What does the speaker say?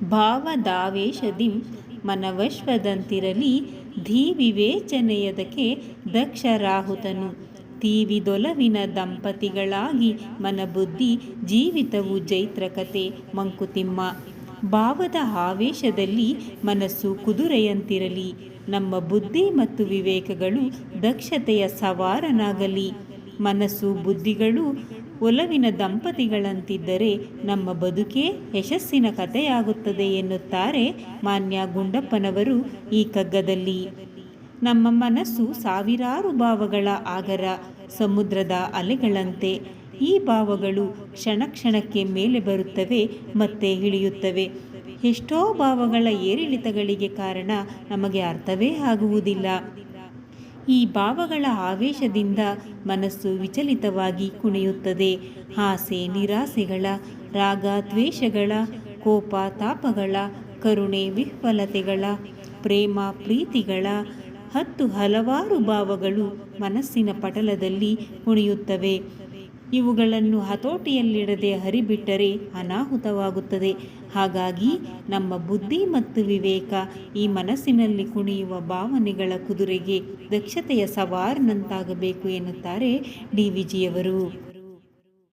ಭಾವದಾವೇಶದಿಂ ಮನವಶ್ವದಂತಿರಲಿ ಧೀ ವಿವೇಚನೆಯದಕ್ಕೆ ದಕ್ಷ ರಾಹುತನು ತೀವಿದೊಲವಿನ ದಂಪತಿಗಳಾಗಿ ಮನಬುದ್ಧಿ ಜೀವಿತವು ಜೈತ್ರಕತೆ ಮಂಕುತಿಮ್ಮ. ಭಾವದ ಆವೇಶದಲ್ಲಿ ಮನಸ್ಸು ಕುದುರೆಯಂತಿರಲಿ, ನಮ್ಮ ಬುದ್ಧಿ ಮತ್ತು ವಿವೇಕಗಳು ದಕ್ಷತೆಯ ಸವಾರನಾಗಲಿ. ಮನಸ್ಸು ಬುದ್ಧಿಗಳು ಒಲವಿನ ದಂಪತಿಗಳಂತಿದ್ದರೆ ನಮ್ಮ ಬದುಕೇ ಯಶಸ್ಸಿನ ಕಥೆಯಾಗುತ್ತದೆ ಎನ್ನುತ್ತಾರೆ ಮಾನ್ಯ ಗುಂಡಪ್ಪನವರು ಈ ಕಗ್ಗದಲ್ಲಿ. ನಮ್ಮ ಮನಸ್ಸು ಸಾವಿರಾರು ಭಾವಗಳ ಆಗರ, ಸಮುದ್ರದ ಅಲೆಗಳಂತೆ. ಈ ಭಾವಗಳು ಕ್ಷಣ ಕ್ಷಣಕ್ಕೆ ಮೇಲೆ ಬರುತ್ತವೆ ಮತ್ತೆ ಇಳಿಯುತ್ತವೆ. ಎಷ್ಟೋ ಭಾವಗಳ ಏರಿಳಿತಗಳಿಗೆ ಕಾರಣ ನಮಗೆ ಅರ್ಥವೇ ಆಗುವುದಿಲ್ಲ. ಈ ಭಾವಗಳ ಆವೇಶದಿಂದ ಮನಸ್ಸು ವಿಚಲಿತವಾಗಿ ಕುಣಿಯುತ್ತದೆ. ಆಸೆ ನಿರಾಸೆಗಳ, ರಾಗ ದ್ವೇಷಗಳ, ಕೋಪ ತಾಪಗಳ, ಕರುಣೆ ವಿಹ್ವಲತೆಗಳ, ಪ್ರೇಮ ಪ್ರೀತಿಗಳ, ಹಲವಾರು ಭಾವಗಳು ಮನಸ್ಸಿನ ಪಟಲದಲ್ಲಿ ಕುಣಿಯುತ್ತವೆ. ಇವುಗಳನ್ನು ಹತೋಟಿಯಲ್ಲಿಡದೆ ಹರಿಬಿಟ್ಟರೆ ಅನಾಹುತವಾಗುತ್ತದೆ. ಹಾಗಾಗಿ ನಮ್ಮ ಬುದ್ಧಿ ಮತ್ತು ವಿವೇಕ ಈ ಮನಸ್ಸಿನಲ್ಲಿ ಕುಣಿಯುವ ಭಾವನೆಗಳ ಕುದುರೆಗೆ ದಕ್ಷತೆಯ ಸವಾರನಂತಾಗಬೇಕು ಎನ್ನುತ್ತಾರೆ ಡಿ ವಿ ಜಿಯವರು.